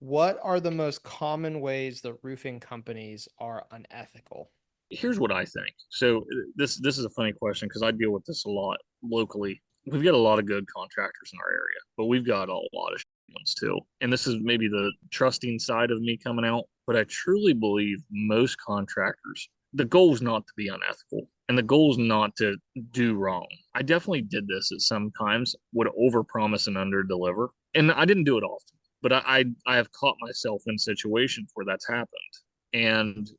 What are the most common ways that roofing companies are unethical? Here's what I think. So this is a funny question because I deal with this a lot locally. We've got a lot of good contractors in our area, but we've got a lot of ones too. And this is maybe the trusting side of me coming out, but I truly believe most contractors, the goal is not to be unethical and the goal is not to do wrong. I definitely did this at some times, would overpromise and underdeliver. And I didn't do it often, but I have caught myself in situations where that's happened. And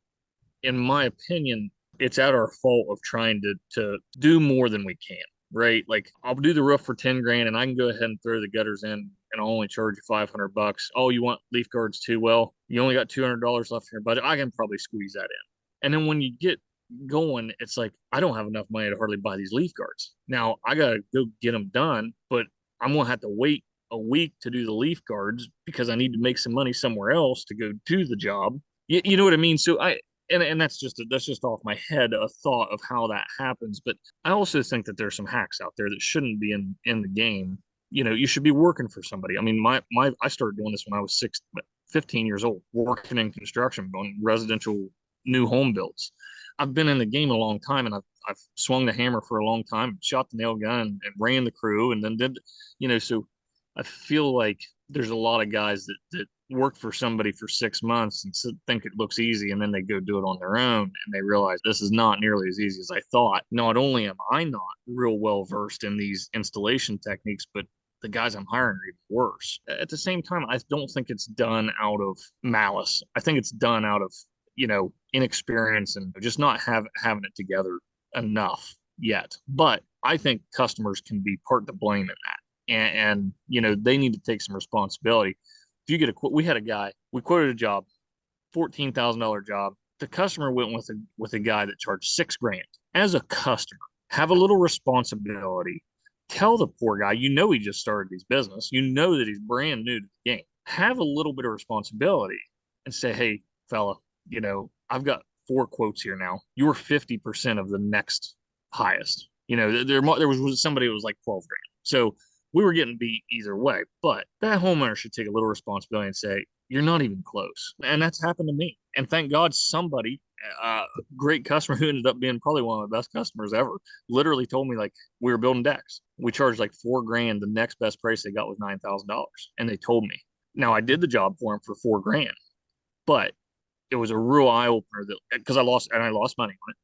in my opinion, it's at our fault of trying to do more than we can, right? Like I'll do the roof for 10 grand and I can go ahead and throw the gutters in and I'll only charge you 500 bucks. Oh, you want leaf guards too? Well, you only got $200 left in your budget. I can probably squeeze that in. And then when you get going, it's like I don't have enough money to hardly buy these leaf guards. Now I gotta go get them done, but I'm gonna have to wait a week to do the leaf guards because I need to make some money somewhere else to go do the job. You know what I mean? So and that's just off my head a thought of how that happens. But I also think that there's some hacks out there that shouldn't be in the game. You know, you should be working for somebody. I mean, my I started doing this when I was 15 years old, working in construction on residential new home builds. I've been in the game a long time, and I've swung the hammer for a long time, shot the nail gun, and ran the crew, and then did, so I feel like there's a lot of guys that work for somebody for 6 months and think it looks easy, and then they go do it on their own, and they realize this is not nearly as easy as I thought. Not only am I not real well versed in these installation techniques, but the guys I'm hiring are even worse. At the same time, I don't think it's done out of malice. I think it's done out of inexperience and just not having it together enough yet. But I think customers can be part to blame in that, and they need to take some responsibility. If you get a quote, we had a guy, we quoted a job, $14,000 job. The customer went with a guy that charged 6 grand. As a customer, have a little responsibility. Tell the poor guy, he just started his business, that he's brand new to the game. Have a little bit of responsibility and say, hey, fella, I've got 4 quotes here now. You're 50% of the next highest. There was somebody who was like 12 grand. So we were getting beat either way. But that homeowner should take a little responsibility and say, you're not even close. And that's happened to me. And thank God somebody, great customer who ended up being probably one of my best customers ever, literally told me, like, we were building decks. We charged like 4 grand. The next best price they got was $9,000. And they told me. Now I did the job for them for 4 grand, but it was a real eye opener that because I lost money on it,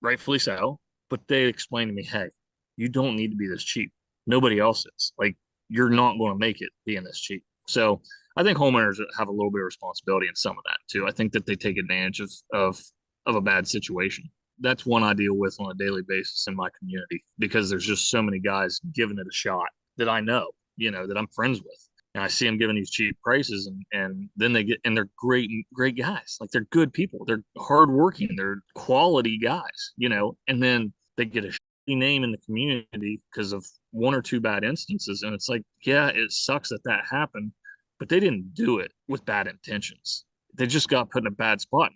rightfully so. But they explained to me, hey, you don't need to be this cheap. Nobody else is. Like, you're not going to make it being this cheap. So I think homeowners have a little bit of responsibility in some of that too. I think that they take advantage of a bad situation. That's one I deal with on a daily basis in my community because there's just so many guys giving it a shot that I know, that I'm friends with. And I see them giving these cheap prices, and then they're great guys. Like, they're good people. They're hardworking. They're quality guys, and then they get a shitty name in the community because of one or two bad instances. And it's like, yeah, it sucks that happened, but they didn't do it with bad intentions. They just got put in a bad spot.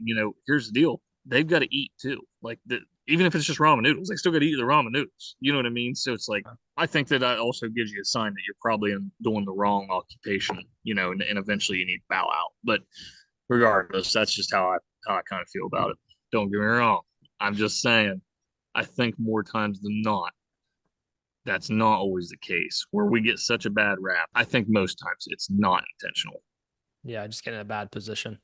Here's the deal. They've got to eat too. Like, even if it's just ramen noodles, they still got to eat the ramen noodles. You know what I mean? So it's like, I think that also gives you a sign that you're probably doing the wrong occupation, and eventually you need to bow out. But regardless, that's just how I kind of feel about it. Don't get me wrong. I'm just saying, I think more times than not, that's not always the case. Where we get such a bad rap, I think most times it's not intentional. Yeah, just get in a bad position.